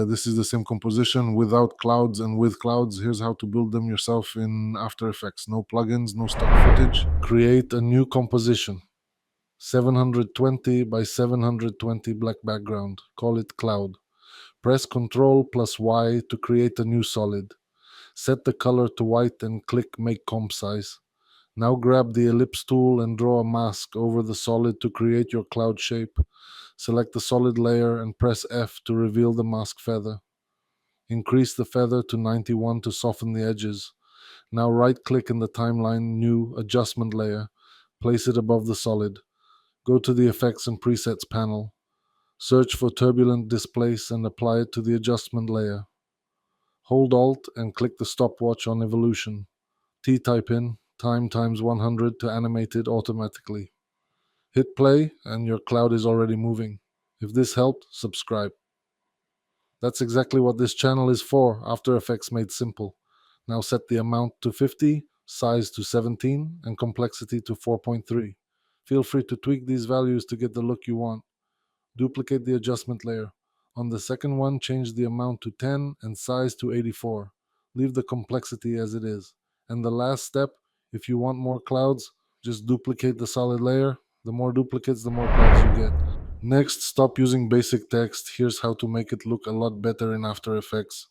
This is the same composition without clouds and with clouds. Here's how to build them yourself in After Effects. No plugins, no stock footage. Create a new composition. 720 by 720 black background. Call it cloud. Press Ctrl plus Y to create a new solid. Set the color to white and click Make Comp Size. Now grab the ellipse tool and draw a mask over the solid to create your cloud shape. Select the solid layer and press F to reveal the mask feather. Increase the feather to 91 to soften the edges. Now right-click in the timeline, New Adjustment Layer. Place it above the solid. Go to the Effects and Presets panel. Search for Turbulent Displace and apply it to the adjustment layer. Hold Alt and click the stopwatch on evolution. T-type in time times 100 to animate it automatically. Hit play and your cloud is already moving. If this helped, subscribe. That's exactly what this channel is for, After Effects made simple. Now set the amount to 50, size to 17, and complexity to 4.3. Feel free to tweak these values to get the look you want. Duplicate the adjustment layer. On the second one, change the amount to 10 and size to 84. Leave the complexity as it is. And the last step, if you want more clouds, just duplicate the solid layer. The more duplicates, the more clouds you get. Next, stop using basic text. Here's how to make it look a lot better in After Effects.